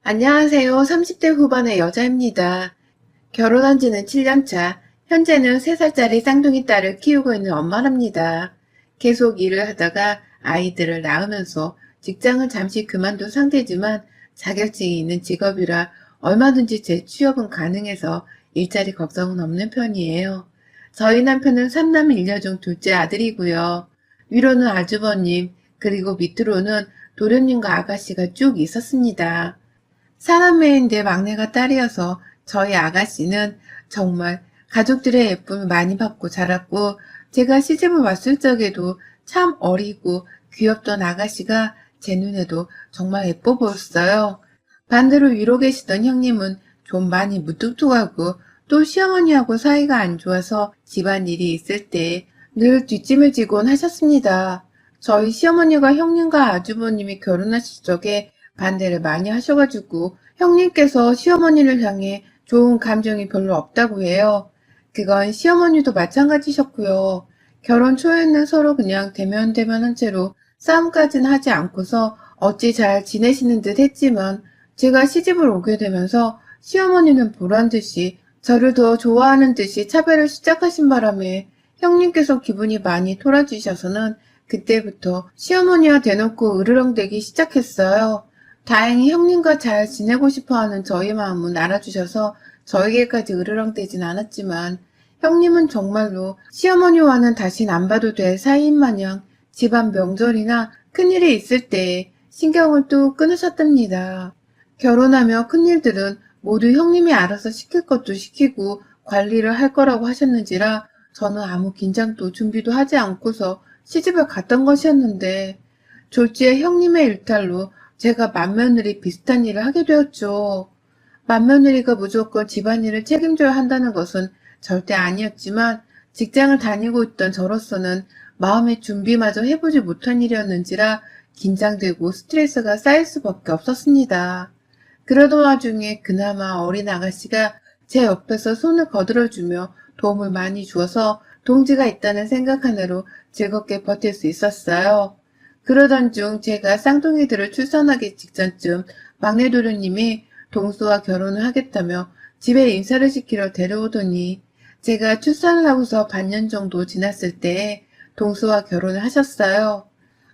안녕하세요. 30대 후반의 여자입니다. 결혼한 지는 7년 차, 현재는 3살짜리 쌍둥이 딸을 키우고 있는 엄마랍니다. 계속 일을 하다가 아이들을 낳으면서 직장을 잠시 그만둔 상태지만 자격증이 있는 직업이라 얼마든지 재취업은 가능해서 일자리 걱정은 없는 편이에요. 저희 남편은 3남 1녀 중 둘째 아들이고요. 위로는 아주버님, 그리고 밑으로는 도련님과 아가씨가 쭉 있었습니다. 사남매인데 막내가 딸이어서 저희 아가씨는 정말 가족들의 예쁨을 많이 받고 자랐고, 제가 시집을 왔을 적에도 참 어리고 귀엽던 아가씨가 제 눈에도 정말 예뻐 보였어요. 반대로 위로 계시던 형님은 좀 많이 무뚝뚝하고 또 시어머니하고 사이가 안 좋아서 집안일이 있을 때 늘 뒷짐을 지곤 하셨습니다. 저희 시어머니가 형님과 아주버님이 결혼하실 적에 반대를 많이 하셔가지고 형님께서 시어머니를 향해 좋은 감정이 별로 없다고 해요. 그건 시어머니도 마찬가지셨고요. 결혼 초에는 서로 그냥 대면대면한 채로 싸움까지는 하지 않고서 어찌 잘 지내시는 듯 했지만 제가 시집을 오게 되면서 시어머니는 보란 듯이 저를 더 좋아하는 듯이 차별을 시작하신 바람에 형님께서 기분이 많이 토라지셔서는 그때부터 시어머니와 대놓고 으르렁대기 시작했어요. 다행히 형님과 잘 지내고 싶어하는 저희 마음은 알아주셔서 저에게까지 으르렁대진 않았지만 형님은 정말로 시어머니와는 다신 안 봐도 될 사이인 마냥 집안 명절이나 큰일이 있을 때 신경을 또 끊으셨답니다. 결혼하며 큰일들은 모두 형님이 알아서 시킬 것도 시키고 관리를 할 거라고 하셨는지라 저는 아무 긴장도 준비도 하지 않고서 시집을 갔던 것이었는데 졸지에 형님의 일탈로 제가 맏며느리 비슷한 일을 하게 되었죠. 맏며느리가 무조건 집안일을 책임져야 한다는 것은 절대 아니었지만 직장을 다니고 있던 저로서는 마음의 준비마저 해보지 못한 일이었는지라 긴장되고 스트레스가 쌓일 수밖에 없었습니다. 그러던 와중에 그나마 어린 아가씨가 제 옆에서 손을 거들어주며 도움을 많이 주어서 동지가 있다는 생각 하나로 즐겁게 버틸 수 있었어요. 그러던 중 제가 쌍둥이들을 출산하기 직전쯤 막내 도련님이 동수와 결혼을 하겠다며 집에 인사를 시키러 데려오더니 제가 출산을 하고서 반년 정도 지났을 때에 동수와 결혼을 하셨어요.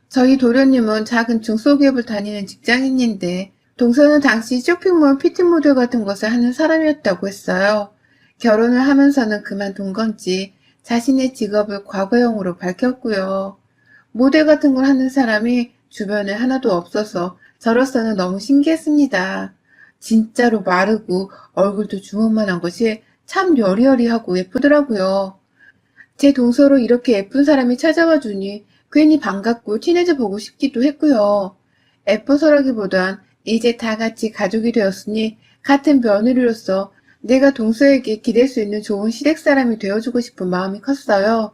저희 도련님은 작은 중소기업을 다니는 직장인인데 동서는 당시 쇼핑몰 피팅 모델 같은 것을 하는 사람이었다고 했어요. 결혼을 하면서는 그만둔 건지 자신의 직업을 과거형으로 밝혔고요. 모델 같은 걸 하는 사람이 주변에 하나도 없어서 저로서는 너무 신기했습니다. 진짜로 마르고 얼굴도 주먹만한 것이 참 여리여리하고 예쁘더라고요. 제 동서로 이렇게 예쁜 사람이 찾아와 주니 괜히 반갑고 친해져 보고 싶기도 했고요. 예뻐서라기보단 이제 다 같이 가족이 되었으니 같은 며느리로서 내가 동서에게 기댈 수 있는 좋은 시댁 사람이 되어주고 싶은 마음이 컸어요.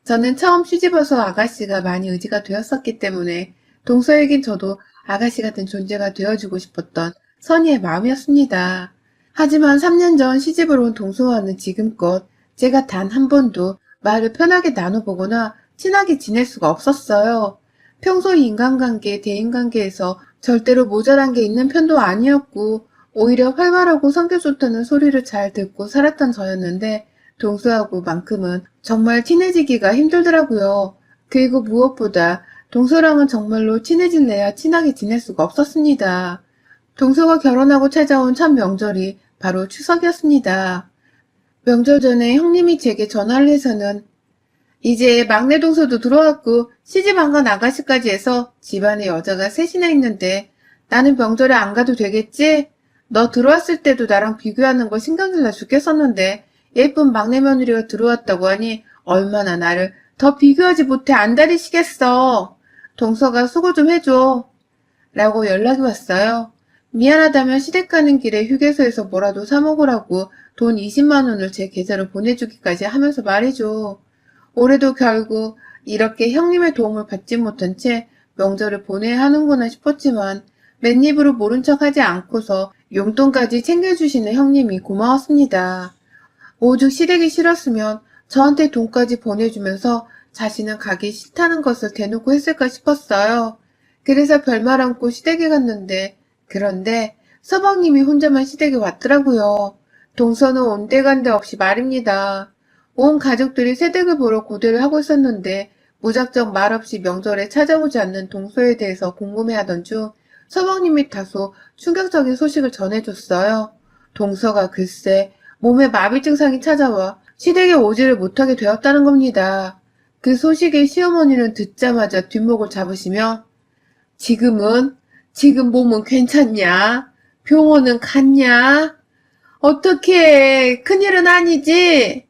저는 처음 시집와서 아가씨가 많이 의지가 되었었기 때문에 동서에겐 저도 아가씨 같은 존재가 되어주고 싶었던 선의의 마음이었습니다. 하지만 3년 전 시집을 온 동서와는 지금껏 제가 단 한 번도 말을 편하게 나눠보거나 친하게 지낼 수가 없었어요. 평소 인간관계, 대인관계에서 절대로 모자란 게 있는 편도 아니었고 오히려 활발하고 성격 좋다는 소리를 잘 듣고 살았던 저였는데 동서하고만큼은 정말 친해지기가 힘들더라고요. 그리고 무엇보다 동서랑은 정말로 친해질래야 친하게 지낼 수가 없었습니다. 동서가 결혼하고 찾아온 첫 명절이 바로 추석이었습니다. 명절 전에 형님이 제게 전화를 해서는 이제 막내 동서도 들어왔고 시집 안 간 아가씨까지 해서 집안에 여자가 셋이나 있는데 나는 명절에 안 가도 되겠지? 너 들어왔을 때도 나랑 비교하는 거 신경질나 죽겠었는데 예쁜 막내 며느리가 들어왔다고 하니 얼마나 나를 더 비교하지 못해 안달이시겠어. 동서가 수고 좀 해줘. 라고 연락이 왔어요. 미안하다면 시댁 가는 길에 휴게소에서 뭐라도 사 먹으라고 돈 20만 원을 제 계좌로 보내주기까지 하면서 말이죠. 올해도 결국 이렇게 형님의 도움을 받지 못한 채 명절을 보내야 하는구나 싶었지만 맨입으로 모른 척하지 않고서 용돈까지 챙겨주시는 형님이 고마웠습니다. 오죽 시댁이 싫었으면 저한테 돈까지 보내주면서 자신은 가기 싫다는 것을 대놓고 했을까 싶었어요. 그래서 별말 않고 시댁에 갔는데 그런데 서방님이 혼자만 시댁에 왔더라고요. 동서는 온데간데 없이 말입니다. 온 가족들이 새댁을 보러 고대를 하고 있었는데 무작정 말없이 명절에 찾아오지 않는 동서에 대해서 궁금해하던 중 서방님이 다소 충격적인 소식을 전해줬어요. 동서가 글쎄 몸에 마비 증상이 찾아와 시댁에 오지를 못하게 되었다는 겁니다. 그 소식에 시어머니는 듣자마자 뒷목을 잡으시며 지금 몸은 괜찮냐? 병원은 갔냐? 어떻게 큰일은 아니지?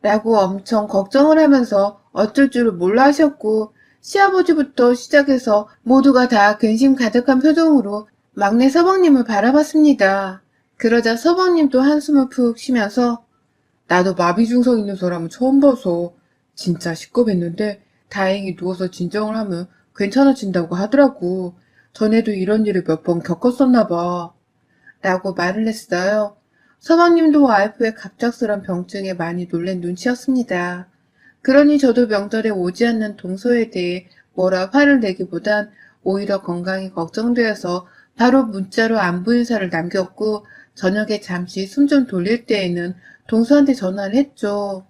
라고 엄청 걱정을 하면서 어쩔 줄을 몰라 하셨고 시아버지부터 시작해서 모두가 다 근심 가득한 표정으로 막내 서방님을 바라봤습니다. 그러자 서방님도 한숨을 푹 쉬면서 나도 마비 증상 있는 사람은 처음 봐서 진짜 시겁했는데 다행히 누워서 진정을 하면 괜찮아진다고 하더라고. 전에도 이런 일을 몇 번 겪었었나 봐. 라고 말을 했어요. 서방님도 와이프의 갑작스런 병증에 많이 놀란 눈치였습니다. 그러니 저도 명절에 오지 않는 동서에 대해 뭐라 화를 내기보단 오히려 건강이 걱정되어서 바로 문자로 안부 인사를 남겼고 저녁에 잠시 숨 좀 돌릴 때에는 동서한테 전화를 했죠.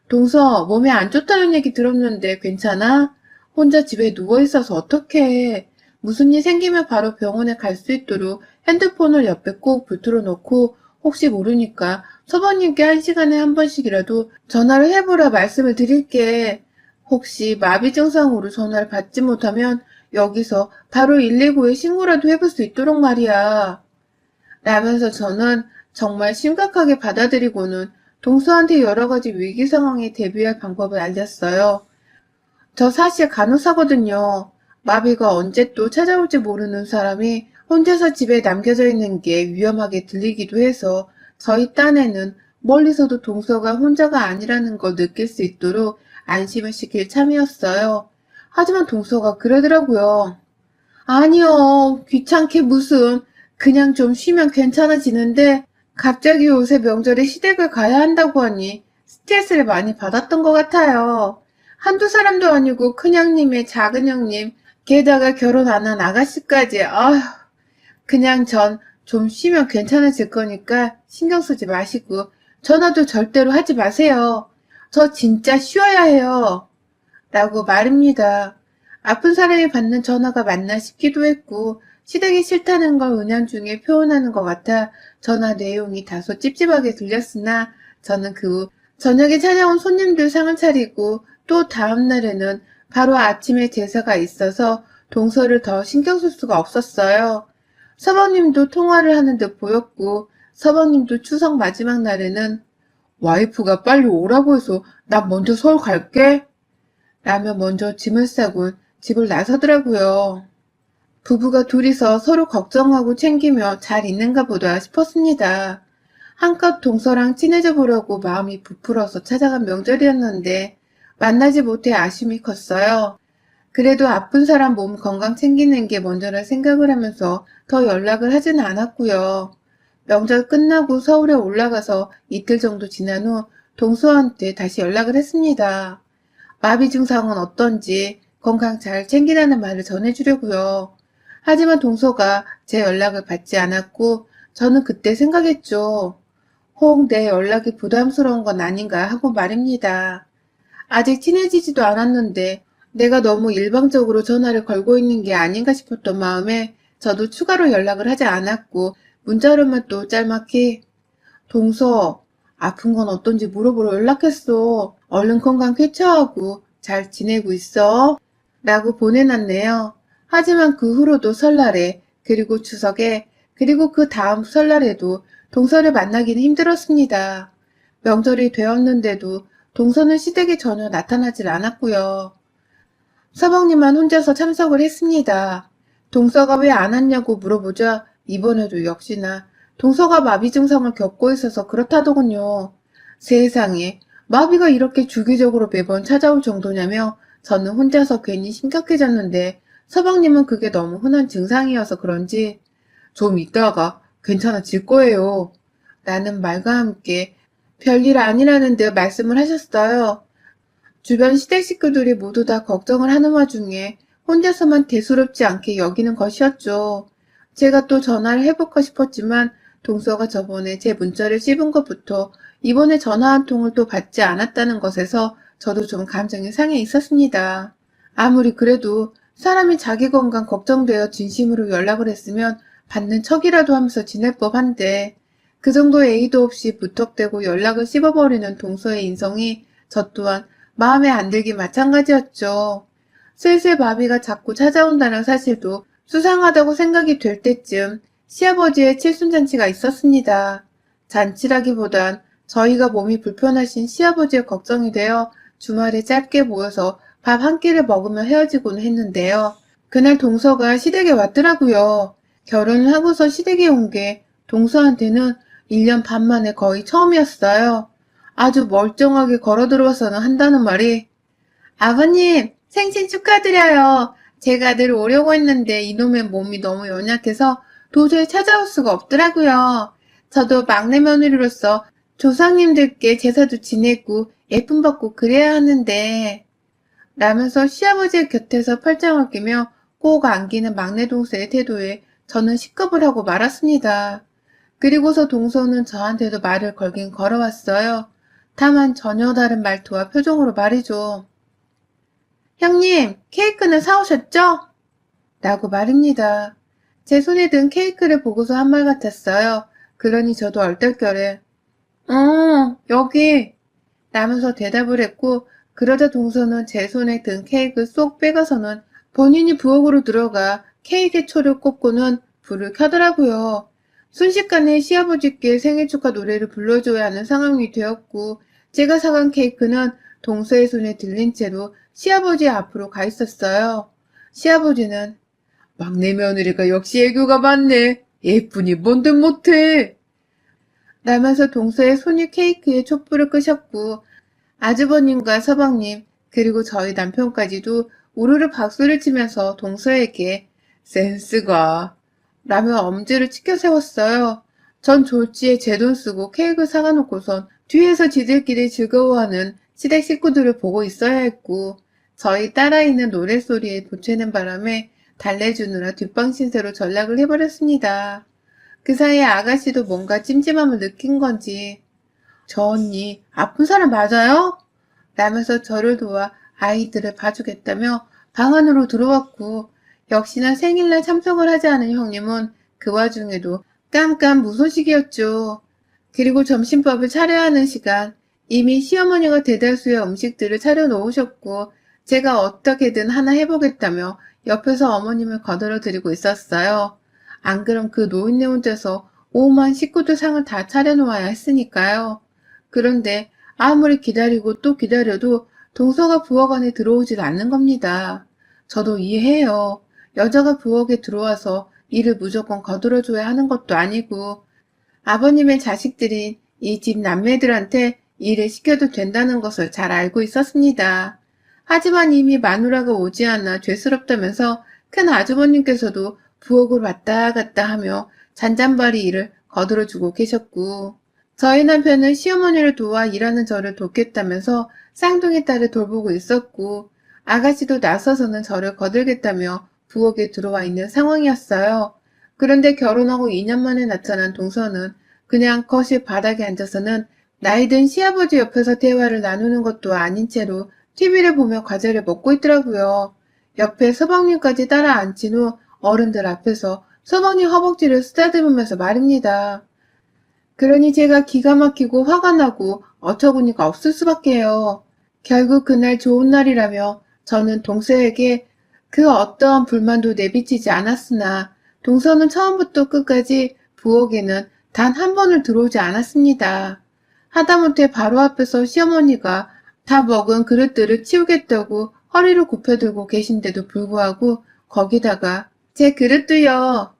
동서, 몸에 안 좋다는 얘기 들었는데 괜찮아? 혼자 집에 누워있어서 어떡해. 무슨 일 생기면 바로 병원에 갈 수 있도록 핸드폰을 옆에 꼭 붙들어 놓고 혹시 모르니까 서방님께 1시간에 한 번씩이라도 전화를 해보라 말씀을 드릴게. 혹시 마비 증상으로 전화를 받지 못하면 여기서 바로 119에 신고라도 해볼 수 있도록 말이야. 라면서 저는 정말 심각하게 받아들이고는 동서한테 여러 가지 위기 상황에 대비할 방법을 알렸어요. 저 사실 간호사거든요. 마비가 언제 또 찾아올지 모르는 사람이 혼자서 집에 남겨져 있는 게 위험하게 들리기도 해서 저희 딴에는 멀리서도 동서가 혼자가 아니라는 걸 느낄 수 있도록 안심을 시킬 참이었어요. 하지만 동서가 그러더라고요. 아니요, 귀찮게 무슨. 그냥 좀 쉬면 괜찮아지는데 갑자기 요새 명절에 시댁을 가야 한다고 하니 스트레스를 많이 받았던 것 같아요. 한두 사람도 아니고 큰형님의 작은형님, 게다가 결혼 안 한 아가씨까지. 아휴, 그냥 전 좀 쉬면 괜찮아질 거니까 신경 쓰지 마시고 전화도 절대로 하지 마세요. 저 진짜 쉬어야 해요. 라고 말입니다. 아픈 사람이 받는 전화가 맞나 싶기도 했고 시댁이 싫다는 걸 은연중에 표현하는 것 같아 전화 내용이 다소 찝찝하게 들렸으나 저는 그 후 저녁에 찾아온 손님들 상을 차리고 또 다음 날에는 바로 아침에 제사가 있어서 동서를 더 신경 쓸 수가 없었어요. 서방님도 통화를 하는 듯 보였고 서방님도 추석 마지막 날에는 와이프가 빨리 오라고 해서 나 먼저 서울 갈게 라며 먼저 짐을 싸고 집을 나서더라고요. 부부가 둘이서 서로 걱정하고 챙기며 잘 있는가 보다 싶었습니다. 한껏 동서랑 친해져 보려고 마음이 부풀어서 찾아간 명절이었는데 만나지 못해 아쉬움이 컸어요. 그래도 아픈 사람 몸 건강 챙기는 게 먼저라 생각을 하면서 더 연락을 하진 않았고요. 명절 끝나고 서울에 올라가서 이틀 정도 지난 후 동서한테 다시 연락을 했습니다. 마비 증상은 어떤지 건강 잘 챙기라는 말을 전해주려고요. 하지만 동서가 제 연락을 받지 않았고 저는 그때 생각했죠. 혹 내 연락이 부담스러운 건 아닌가 하고 말입니다. 아직 친해지지도 않았는데 내가 너무 일방적으로 전화를 걸고 있는 게 아닌가 싶었던 마음에 저도 추가로 연락을 하지 않았고 문자로만 또 짤막히 동서, 아픈 건 어떤지 물어보러 연락했어. 얼른 건강 쾌차하고 잘 지내고 있어. 라고 보내놨네요. 하지만 그 후로도 설날에, 그리고 추석에, 그리고 그 다음 설날에도 동서를 만나기는 힘들었습니다. 명절이 되었는데도 동서는 시댁에 전혀 나타나질 않았고요. 서방님만 혼자서 참석을 했습니다. 동서가 왜 안 왔냐고 물어보자 이번에도 역시나 동서가 마비 증상을 겪고 있어서 그렇다더군요. 세상에, 마비가 이렇게 주기적으로 매번 찾아올 정도냐며 저는 혼자서 괜히 심각해졌는데 서방님은 그게 너무 흔한 증상이어서 그런지 좀 있다가 괜찮아질 거예요. 라는 말과 함께 별일 아니라는 듯 말씀을 하셨어요. 주변 시댁 식구들이 모두 다 걱정을 하는 와중에 혼자서만 대수롭지 않게 여기는 것이었죠. 제가 또 전화를 해볼까 싶었지만 동서가 저번에 제 문자를 씹은 것부터 이번에 전화 한 통을 또 받지 않았다는 것에서 저도 좀 감정이 상해 있었습니다. 아무리 그래도 사람이 자기 건강 걱정되어 진심으로 연락을 했으면 받는 척이라도 하면서 지낼 법한데 그 정도 예의도 없이 무턱대고 연락을 씹어버리는 동서의 인성이 저 또한 마음에 안 들기 마찬가지였죠. 슬슬 마비가 자꾸 찾아온다는 사실도 수상하다고 생각이 될 때쯤 시아버지의 칠순잔치가 있었습니다. 잔치라기보단 저희가 몸이 불편하신 시아버지의 걱정이 되어 주말에 짧게 모여서 밥 한 끼를 먹으며 헤어지곤 했는데요. 그날 동서가 시댁에 왔더라고요. 결혼을 하고서 시댁에 온 게 동서한테는 1년 반 만에 거의 처음이었어요. 아주 멀쩡하게 걸어 들어와서는 한다는 말이 아버님, 생신 축하드려요. 제가 늘 오려고 했는데 이놈의 몸이 너무 연약해서 도저히 찾아올 수가 없더라고요. 저도 막내 며느리로서 조상님들께 제사도 지내고 예쁨 받고 그래야 하는데 라면서 시아버지의 곁에서 팔짱을 끼며 꼭 안기는 막내 동생의 태도에 저는 시겁을 하고 말았습니다. 그리고서 동서는 저한테도 말을 걸긴 걸어왔어요. 다만 전혀 다른 말투와 표정으로 말이죠. 형님, 케이크는 사오셨죠? 라고 말입니다. 제 손에 든 케이크를 보고서 한 말 같았어요. 그러니 저도 얼떨결에 여기 라면서 대답을 했고 그러자 동서는 제 손에 든 케이크 쏙 빼가서는 본인이 부엌으로 들어가 케이크의 초를 꽂고는 불을 켜더라고요. 순식간에 시아버지께 생일 축하 노래를 불러줘야 하는 상황이 되었고 제가 사간 케이크는 동서의 손에 들린 채로 시아버지 앞으로 가 있었어요. 시아버지는 막내 며느리가 역시 애교가 많네. 예쁘니 뭔들 못해. 라면서 동서의 손이 케이크에 촛불을 끄셨고 아주버님과 서방님 그리고 저희 남편까지도 우르르 박수를 치면서 동서에게 센스가 라며 엄지를 치켜 세웠어요. 전 졸지에 제 돈 쓰고 케이크 사가 놓고선 뒤에서 지들끼리 즐거워하는 시댁 식구들을 보고 있어야 했고 저희 딸아이는 노랫소리에 보채는 바람에 달래주느라 뒷방 신세로 전락을 해버렸습니다. 그 사이에 아가씨도 뭔가 찜찜함을 느낀 건지 저 언니 아픈 사람 맞아요? 라면서 저를 도와 아이들을 봐주겠다며 방 안으로 들어왔고 역시나 생일날 참석을 하지 않은 형님은 그 와중에도 깜깜 무소식이었죠. 그리고 점심밥을 차려야 하는 시간 이미 시어머니가 대다수의 음식들을 차려 놓으셨고 제가 어떻게든 하나 해보겠다며 옆에서 어머님을 거들어 드리고 있었어요. 안 그럼 그 노인네 혼자서 오만 식구들 상을 다 차려놓아야 했으니까요. 그런데 아무리 기다리고 또 기다려도 동서가 부엌 안에 들어오질 않는 겁니다. 저도 이해해요. 여자가 부엌에 들어와서 일을 무조건 거들어줘야 하는 것도 아니고 아버님의 자식들인 이 집 남매들한테 일을 시켜도 된다는 것을 잘 알고 있었습니다. 하지만 이미 마누라가 오지 않아 죄스럽다면서 큰 아주버님께서도 부엌을 왔다 갔다 하며 잔잔바리 일을 거들어주고 계셨고 저희 남편은 시어머니를 도와 일하는 저를 돕겠다면서 쌍둥이 딸을 돌보고 있었고 아가씨도 나서서는 저를 거들겠다며 부엌에 들어와 있는 상황이었어요. 그런데 결혼하고 2년 만에 나타난 동서는 그냥 거실 바닥에 앉아서는 나이든 시아버지 옆에서 대화를 나누는 것도 아닌 채로 TV를 보며 과자를 먹고 있더라고요. 옆에 서방님까지 따라 앉힌 후 어른들 앞에서 서방님 허벅지를 쓰다듬으면서 말입니다. 그러니 제가 기가 막히고 화가 나고 어처구니가 없을 수밖에요. 결국 그날 좋은 날이라며 저는 동서에게 그 어떠한 불만도 내비치지 않았으나 동서는 처음부터 끝까지 부엌에는 단 한 번을 들어오지 않았습니다. 하다못해 바로 앞에서 시어머니가 다 먹은 그릇들을 치우겠다고 허리를 굽혀들고 계신데도 불구하고 거기다가 제 그릇도요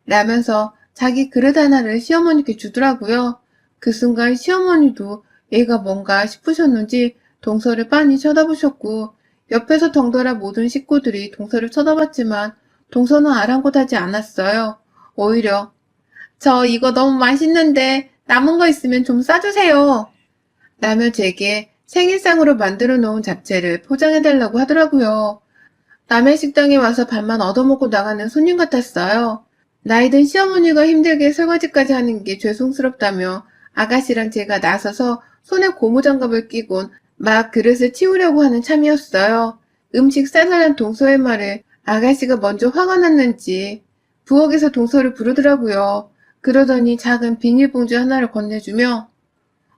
라면서 자기 그릇 하나를 시어머니께 주더라고요. 그 순간 시어머니도 얘가 뭔가 싶으셨는지 동서를 빤히 쳐다보셨고 옆에서 덩달아 모든 식구들이 동서를 쳐다봤지만 동서는 아랑곳하지 않았어요. 오히려 저 이거 너무 맛있는데 남은 거 있으면 좀 싸주세요. 라며 제게 생일상으로 만들어 놓은 잡채를 포장해달라고 하더라고요. 남의 식당에 와서 밥만 얻어먹고 나가는 손님 같았어요. 나이든 시어머니가 힘들게 설거지까지 하는 게 죄송스럽다며 아가씨랑 제가 나서서 손에 고무장갑을 끼곤 막 그릇을 치우려고 하는 참이었어요. 음식 싸달란 동서의 말에 아가씨가 먼저 화가 났는지 부엌에서 동서를 부르더라고요. 그러더니 작은 비닐봉지 하나를 건네주며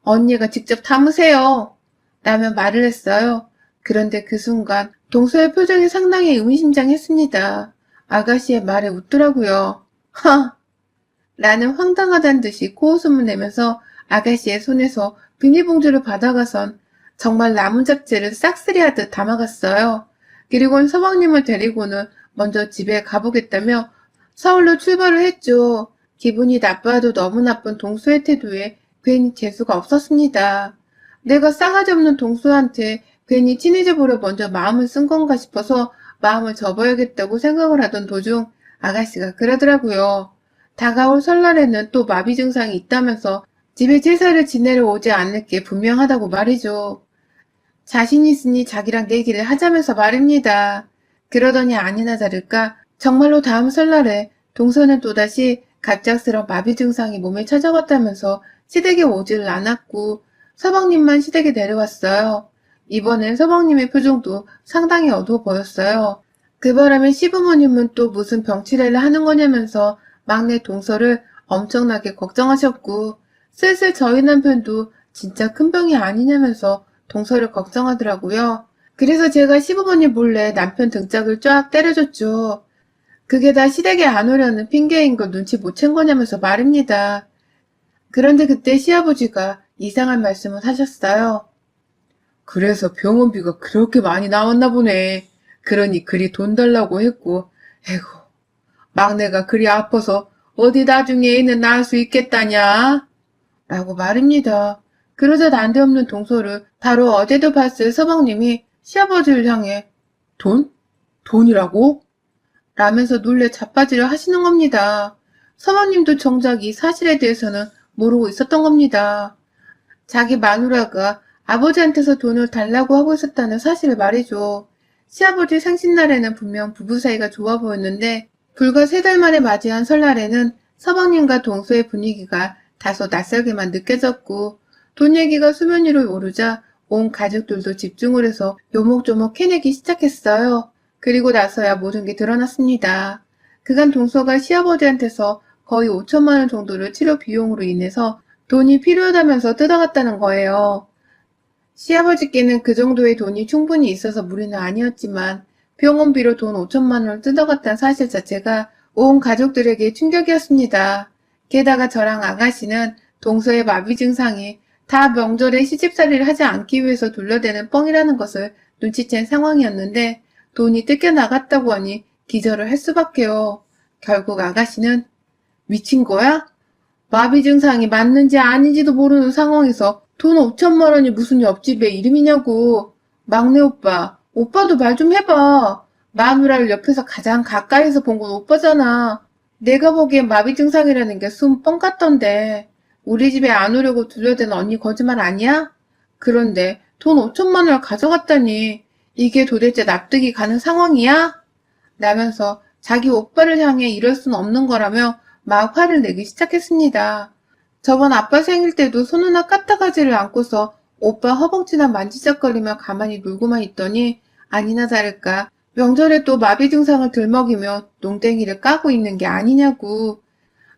언니가 직접 담으세요. 라며 말을 했어요. 그런데 그 순간 동서의 표정이 상당히 의미심장했습니다. 아가씨의 말에 웃더라고요. 하! 라는 황당하단 듯이 코웃음을 내면서 아가씨의 손에서 비닐봉지를 받아가선 정말 나무 잡채를 싹쓸이하듯 담아갔어요. 그리고는 서방님을 데리고는 먼저 집에 가보겠다며 서울로 출발을 했죠. 기분이 나빠도 너무 나쁜 동수의 태도에 괜히 재수가 없었습니다. 내가 싸가지 없는 동수한테 괜히 친해져 보려 먼저 마음을 쓴 건가 싶어서 마음을 접어야겠다고 생각을 하던 도중 아가씨가 그러더라고요. 다가올 설날에는 또 마비 증상이 있다면서 집에 제사를 지내러 오지 않을 게 분명하다고 말이죠. 자신 있으니 자기랑 내기를 하자면서 말입니다. 그러더니 아니나 다를까 정말로 다음 설날에 동서는 또다시 갑작스런 마비 증상이 몸에 찾아왔다면서 시댁에 오지를 않았고 서방님만 시댁에 내려왔어요. 이번엔 서방님의 표정도 상당히 어두워 보였어요. 그 바람에 시부모님은 또 무슨 병치레를 하는 거냐면서 막내 동서를 엄청나게 걱정하셨고 슬슬 저희 남편도 진짜 큰 병이 아니냐면서 동서를 걱정하더라고요. 그래서 제가 시부모님 몰래 남편 등짝을 쫙 때려줬죠. 그게 다 시댁에 안 오려는 핑계인 걸 눈치 못 챈 거냐면서 말입니다. 그런데 그때 시아버지가 이상한 말씀을 하셨어요. 그래서 병원비가 그렇게 많이 나왔나 보네. 그러니 그리 돈 달라고 했고, 에고, 막내가 그리 아파서 어디 나중에 애는 낳을 수 있겠다냐? 라고 말입니다. 그러자 난데없는 동서를 바로 어제도 봤을 서방님이 시아버지를 향해 돈? 돈이라고? 라면서 놀래 자빠지려 하시는 겁니다. 서방님도 정작 이 사실에 대해서는 모르고 있었던 겁니다. 자기 마누라가 아버지한테서 돈을 달라고 하고 있었다는 사실을 말이죠. 시아버지 생신날에는 분명 부부 사이가 좋아 보였는데 불과 3달 만에 맞이한 설날에는 서방님과 동서의 분위기가 다소 낯설게만 느껴졌고 돈 얘기가 수면 위로 오르자 온 가족들도 집중을 해서 요목조목 캐내기 시작했어요. 그리고 나서야 모든 게 드러났습니다. 그간 동서가 시아버지한테서 거의 5천만 원 정도를 치료 비용으로 인해서 돈이 필요하다면서 뜯어갔다는 거예요. 시아버지께는 그 정도의 돈이 충분히 있어서 무리는 아니었지만 병원비로 돈 5천만 원을 뜯어갔다는 사실 자체가 온 가족들에게 충격이었습니다. 게다가 저랑 아가씨는 동서의 마비 증상이 다 명절에 시집살이를 하지 않기 위해서 둘러대는 뻥이라는 것을 눈치챈 상황이었는데 돈이 뜯겨나갔다고 하니 기절을 할 수밖에요. 결국 아가씨는 미친 거야? 마비 증상이 맞는지 아닌지도 모르는 상황에서 돈 5천만 원이 무슨 옆집의 이름이냐고. 막내 오빠, 오빠도 말 좀 해봐. 마누라를 옆에서 가장 가까이서 본 건 오빠잖아. 내가 보기엔 마비 증상이라는 게 숨 뻥 같던데. 우리 집에 안 오려고 둘러댄 언니 거짓말 아니야? 그런데 돈 5천만 원을 가져갔다니 이게 도대체 납득이 가는 상황이야? 라면서 자기 오빠를 향해 이럴 순 없는 거라며 막 화를 내기 시작했습니다. 저번 아빠 생일 때도 손 하나 까딱하지를 않고서 오빠 허벅지나 만지작거리며 가만히 놀고만 있더니 아니나 다를까 명절에 또 마비 증상을 들먹이며 농땡이를 까고 있는 게 아니냐고.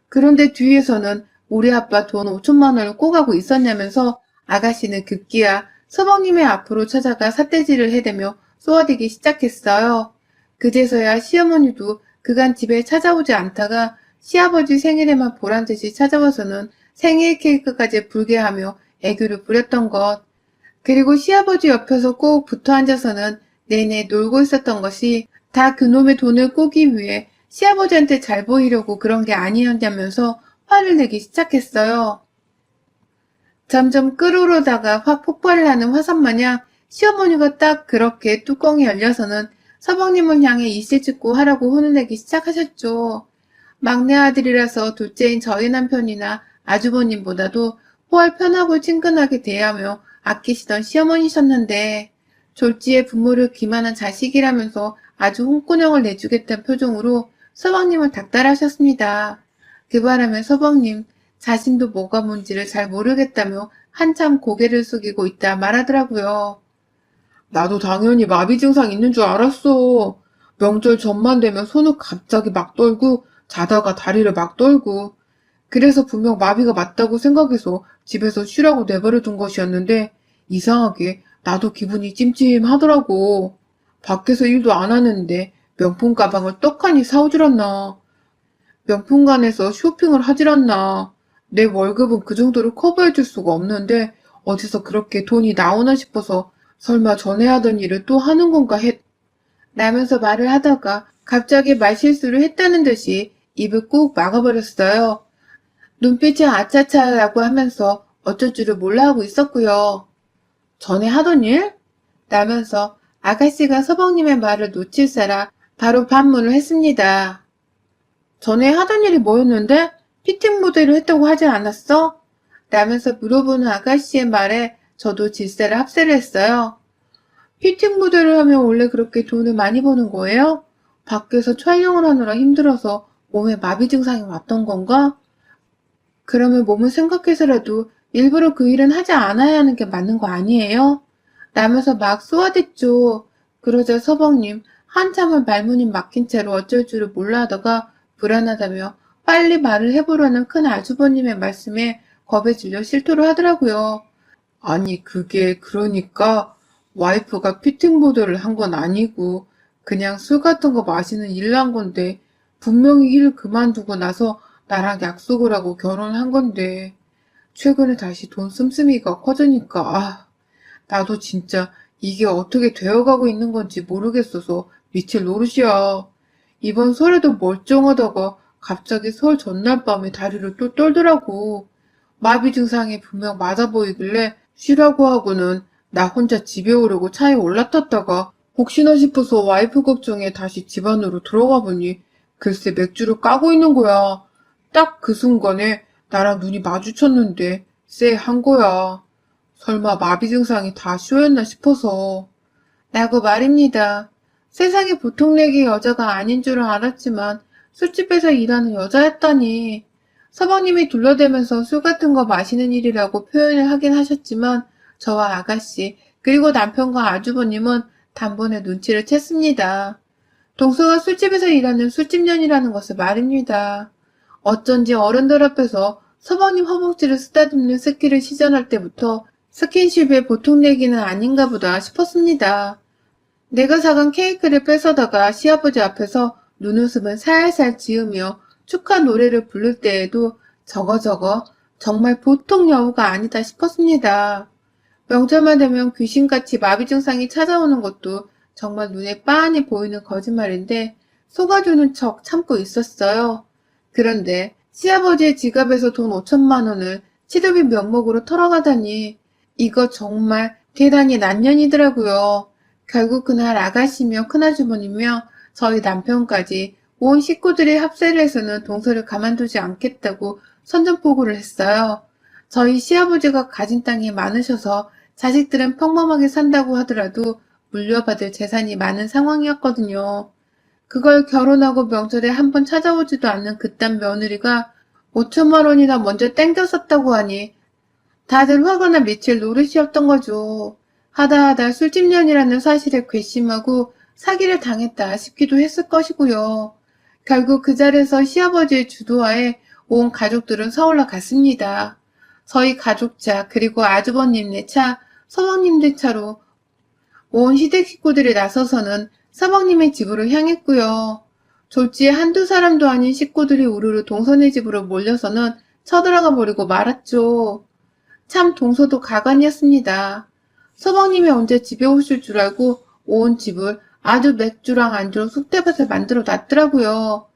그런데 뒤에서는 우리 아빠 돈 5천만 원을 꼬가고 있었냐면서 아가씨는 급기야 서방님의 앞으로 찾아가 삿대질을 해대며 쏘아대기 시작했어요. 그제서야 시어머니도 그간 집에 찾아오지 않다가 시아버지 생일에만 보란듯이 찾아와서는 생일 케이크까지 불게 하며 애교를 부렸던 것. 그리고 시아버지 옆에서 꼭 붙어 앉아서는 내내 놀고 있었던 것이 다 그놈의 돈을 꼬기 위해 시아버지한테 잘 보이려고 그런 게 아니었냐면서 화를 내기 시작했어요. 점점 끓어오르다가 확 폭발을 하는 화산 마냥 시어머니가 딱 그렇게 뚜껑이 열려서는 서방님을 향해 이실 짓고 하라고 혼을 내기 시작하셨죠. 막내 아들이라서 둘째인 저희 남편이나 아주버님보다도 훨 편하고 친근하게 대하며 아끼시던 시어머니셨는데 졸지에 부모를 기만한 자식이라면서 아주 홍군형을 내주겠다는 표정으로 서방님은 닥달하셨습니다. 그 바람에 서방님 자신도 뭐가 뭔지를 잘 모르겠다며 한참 고개를 숙이고 있다 말하더라고요. 나도 당연히 마비 증상 있는 줄 알았어. 명절 전만 되면 손을 갑자기 막 떨고 자다가 다리를 막 떨고 그래서 분명 마비가 맞다고 생각해서 집에서 쉬라고 내버려 둔 것이었는데 이상하게 나도 기분이 찜찜하더라고. 밖에서 일도 안 하는데 명품 가방을 떡하니 사오질 않나. 명품관에서 쇼핑을 하질 않나. 내 월급은 그 정도로 커버해줄 수가 없는데 어디서 그렇게 돈이 나오나 싶어서 설마 전에 하던 일을 또 하는 건가 라면서 말을 하다가 갑자기 말실수를 했다는 듯이 입을 꾹 막아버렸어요. 눈빛이 아차차라고 하면서 어쩔 줄을 몰라 하고 있었고요. 전에 하던 일? 라면서 아가씨가 서방님의 말을 놓칠세라 바로 반문을 했습니다. 전에 하던 일이 뭐였는데? 피팅 모델을 했다고 하지 않았어? 라면서 물어보는 아가씨의 말에 저도 질세를 합세를 했어요. 피팅 모델을 하면 원래 그렇게 돈을 많이 버는 거예요? 밖에서 촬영을 하느라 힘들어서 몸에 마비 증상이 왔던 건가? 그러면 몸을 생각해서라도 일부러 그 일은 하지 않아야 하는 게 맞는 거 아니에요? 라면서 막 쏘아댔죠. 그러자 서방님 한참을 말문이 막힌 채로 어쩔 줄을 몰라 하다가 불안하다며 빨리 말을 해보려는 큰 아주버님의 말씀에 겁에 질려 실토를 하더라고요. 아니 그게 그러니까 와이프가 피팅 모델을 한 건 아니고 그냥 술 같은 거 마시는 일을 한 건데 분명히 일을 그만두고 나서 나랑 약속을 하고 결혼한 건데 최근에 다시 돈 씀씀이가 커지니까 나도 진짜 이게 어떻게 되어가고 있는 건지 모르겠어서 미칠 노릇이야. 이번 설에도 멀쩡하다가 갑자기 설 전날 밤에 다리를 또 떨더라고. 마비 증상이 분명 맞아 보이길래 쉬라고 하고는 나 혼자 집에 오려고 차에 올라탔다가 혹시나 싶어서 와이프 걱정에 다시 집 안으로 들어가 보니 글쎄 맥주를 까고 있는 거야. 딱 그 순간에 나랑 눈이 마주쳤는데 쎄한 거야. 설마 마비 증상이 다 쇼였나 싶어서. 라고 말입니다. 세상에 보통 내기 여자가 아닌 줄은 알았지만 술집에서 일하는 여자였다니. 서방님이 둘러대면서 술 같은 거 마시는 일이라고 표현을 하긴 하셨지만 저와 아가씨 그리고 남편과 아주버님은 단번에 눈치를 챘습니다. 동서가 술집에서 일하는 술집년이라는 것을 말입니다. 어쩐지 어른들 앞에서 서방님 허벅지를 쓰다듬는 스키를 시전할 때부터 스킨십의 보통 내기는 아닌가 보다 싶었습니다. 내가 사간 케이크를 뺏어다가 시아버지 앞에서 눈웃음을 살살 지으며 축하 노래를 부를 때에도 저거 정말 보통 여우가 아니다 싶었습니다. 명절만 되면 귀신같이 마비 증상이 찾아오는 것도 정말 눈에 빤히 보이는 거짓말인데 속아주는 척 참고 있었어요. 그런데 시아버지의 지갑에서 돈 5천만 원을 치료비 명목으로 털어가다니 이거 정말 대단히 난년이더라고요. 결국 그날 아가씨며 큰아주머니며 저희 남편까지 온 식구들이 합세를 해서는 동서를 가만두지 않겠다고 선전포고를 했어요. 저희 시아버지가 가진 땅이 많으셔서 자식들은 평범하게 산다고 하더라도 물려받을 재산이 많은 상황이었거든요. 그걸 결혼하고 명절에 한 번 찾아오지도 않는 그딴 며느리가 5천만 원이나 먼저 땡겼었다고 하니 다들 화가 미칠 노릇이었던 거죠. 하다 술집년이라는 사실에 괘씸하고 사기를 당했다 싶기도 했을 것이고요. 결국 그 자리에서 시아버지의 주도하에 온 가족들은 서울로 갔습니다. 저희 가족차 그리고 아주버님네 차, 서방님들 차로 온 시댁 식구들이 나서서는 서방님의 집으로 향했고요. 졸지에 한두 사람도 아닌 식구들이 우르르 동서네 집으로 몰려서는 쳐들어가 버리고 말았죠. 참 동서도 가관이었습니다. 서방님이 언제 집에 오실 줄 알고 온 집을 아주 맥주랑 안주로 쑥대밭을 만들어 놨더라고요.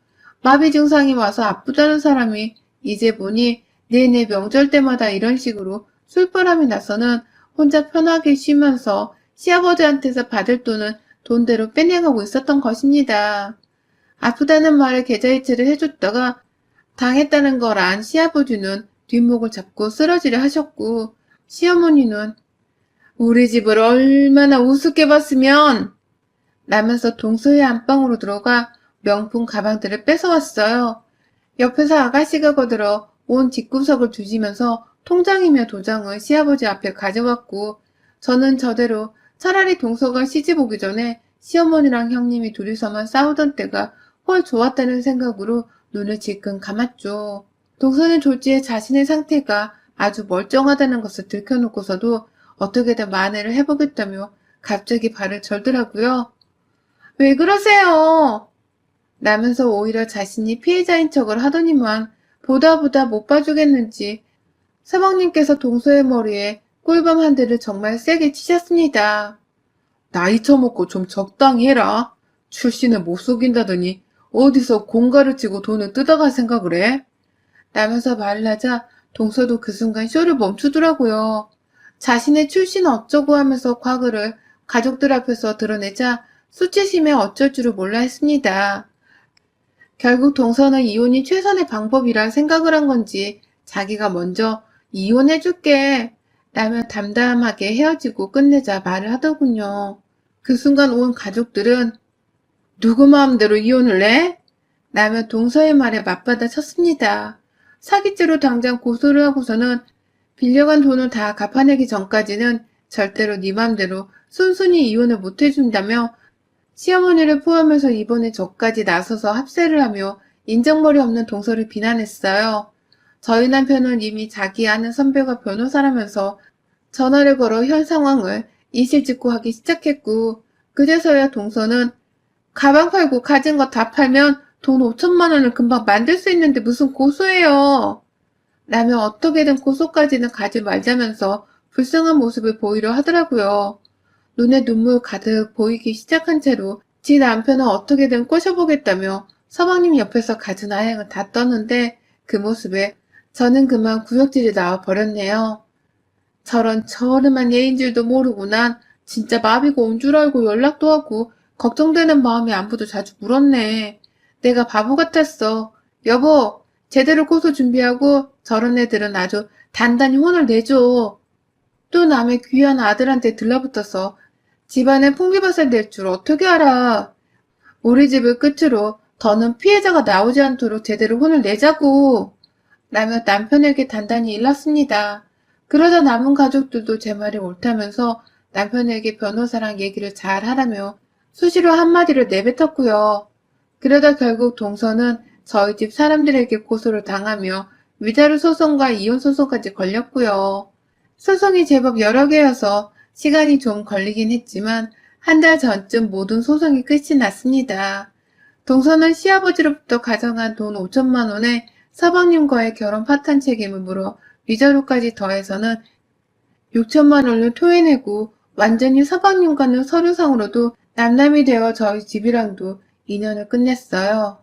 마비 증상이 와서 아프다는 사람이 이제 보니 내내 명절 때마다 이런 식으로 술바람이 나서는 혼자 편하게 쉬면서 시아버지한테서 받을 돈은 돈대로 빼내가고 있었던 것입니다. 아프다는 말에 계좌이체를 해줬다가 당했다는 걸 안 시아버지는 뒷목을 잡고 쓰러지려 하셨고 시어머니는 우리 집을 얼마나 우습게 봤으면 라면서 동서의 안방으로 들어가 명품 가방들을 뺏어왔어요. 옆에서 아가씨가 거들어 온 뒷구석을 뒤지면서 통장이며 도장을 시아버지 앞에 가져왔고, 저는 저대로 차라리 동서가 시집 오기 전에 시어머니랑 형님이 둘이서만 싸우던 때가 훨 좋았다는 생각으로 눈을 질끈 감았죠. 동서는 졸지에 자신의 상태가 아주 멀쩡하다는 것을 들켜놓고서도 어떻게든 만회를 해보겠다며 갑자기 발을 절더라고요. 왜 그러세요? 라면서 오히려 자신이 피해자인 척을 하더니만 보다 못 봐주겠는지 서방님께서 동서의 머리에 꿀밤 한 대를 정말 세게 치셨습니다. 나이 처먹고 좀 적당히 해라. 출신을 못 속인다더니 어디서 공가를 치고 돈을 뜯어갈 생각을 해? 라면서 말을 하자 동서도 그 순간 쇼를 멈추더라고요. 자신의 출신 어쩌고 하면서 과거를 가족들 앞에서 드러내자 수치심에 어쩔 줄을 몰라 했습니다. 결국 동서는 이혼이 최선의 방법이라 생각을 한 건지 자기가 먼저 이혼해줄게 라며 담담하게 헤어지고 끝내자 말을 하더군요. 그 순간 온 가족들은 누구 마음대로 이혼을 해? 라며 동서의 말에 맞받아 쳤습니다. 사기죄로 당장 고소를 하고서는 빌려간 돈을 다 갚아내기 전까지는 절대로 네 맘대로 순순히 이혼을 못 해준다며 시어머니를 포함해서 이번에 저까지 나서서 합세를 하며 인정머리 없는 동서를 비난했어요. 저희 남편은 이미 자기 아는 선배가 변호사라면서 전화를 걸어 현 상황을 이실직고하기 시작했고, 그제서야 동서는 가방 팔고 가진 거 다 팔면 돈 5천만 원을 금방 만들 수 있는데 무슨 고소해요. 라며 어떻게든 고소까지는 가지 말자면서 불쌍한 모습을 보이려 하더라고요. 눈에 눈물 가득 보이기 시작한 채로 지 남편은 어떻게든 꼬셔보겠다며 서방님 옆에서 갖은 아양을 다 떴는데 그 모습에 저는 그만 구역질이 나와 버렸네요. 저런 저렴한 예인 줄도 모르고 난 진짜 마비가 온 줄 알고 연락도 하고 걱정되는 마음에 안부도 자주 물었네. 내가 바보 같았어. 여보, 제대로 고소 준비하고 저런 애들은 아주 단단히 혼을 내줘. 또 남의 귀한 아들한테 들러붙어서 집안에 풍비밭을 낼 줄 어떻게 알아. 우리 집을 끝으로 더는 피해자가 나오지 않도록 제대로 혼을 내자고. 라며 남편에게 단단히 일렀습니다. 그러자 남은 가족들도 제 말이 옳다면서 남편에게 변호사랑 얘기를 잘 하라며 수시로 한마디를 내뱉었고요. 그러다 결국 동서는 저희 집 사람들에게 고소를 당하며 위자료 소송과 이혼 소송까지 걸렸고요. 소송이 제법 여러 개여서 시간이 좀 걸리긴 했지만 한 달 전쯤 모든 소송이 끝이 났습니다. 동서는 시아버지로부터 가져간 돈 5천만 원에 서방님과의 결혼 파탄 책임을 물어 위자료까지 더해서는 6천만 원을 토해내고 완전히 서방님과는 서류상으로도 남남이 되어 저희 집이랑도 인연을 끝냈어요.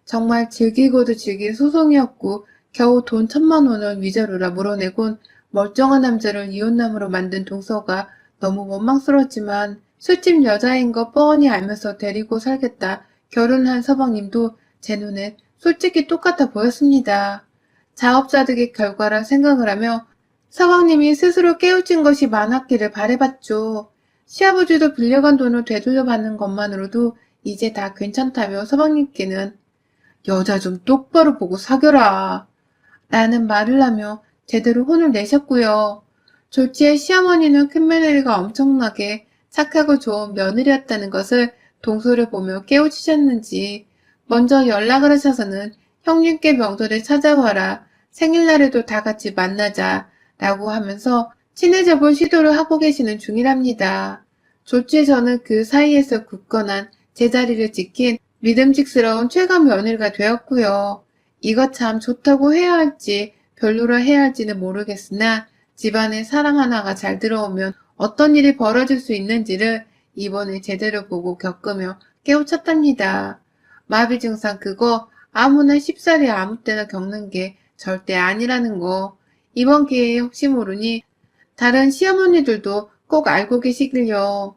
정말 즐기고도 즐긴 소송이었고 겨우 돈 1,000만 원을 위자료라 물어내곤 멀쩡한 남자를 이혼남으로 만든 동서가 너무 원망스러웠지만 술집 여자인 거 뻔히 알면서 데리고 살겠다 결혼한 서방님도 제 눈엔 솔직히 똑같아 보였습니다. 자업자득의 결과라 생각을 하며 서방님이 스스로 깨우친 것이 많았기를 바라봤죠. 시아버지도 빌려간 돈을 되돌려받는 것만으로도 이제 다 괜찮다며 서방님께는 여자 좀 똑바로 보고 사겨라 라는 말을 하며 제대로 혼을 내셨고요. 졸지의 시어머니는 큰며느리가 엄청나게 착하고 좋은 며느리였다는 것을 동서를 보며 깨우치셨는지 먼저 연락을 하셔서는 형님께 명절에 찾아와라, 생일날에도 다 같이 만나자 라고 하면서 친해져 볼 시도를 하고 계시는 중이랍니다. 졸지에 저는 그 사이에서 굳건한 제자리를 지킨 믿음직스러운 최강 며느리가 되었고요. 이것 참 좋다고 해야 할지 별로라 해야 할지는 모르겠으나 집안에 사랑 하나가 잘 들어오면 어떤 일이 벌어질 수 있는지를 이번에 제대로 보고 겪으며 깨우쳤답니다. 마비 증상 그거 아무나 쉽사리 아무 때나 겪는 게 절대 아니라는 거 이번 기회에 혹시 모르니 다른 시어머니들도 꼭 알고 계시길요.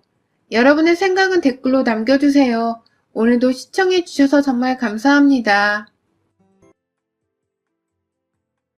여러분의 생각은 댓글로 남겨주세요. 오늘도 시청해주셔서 정말 감사합니다.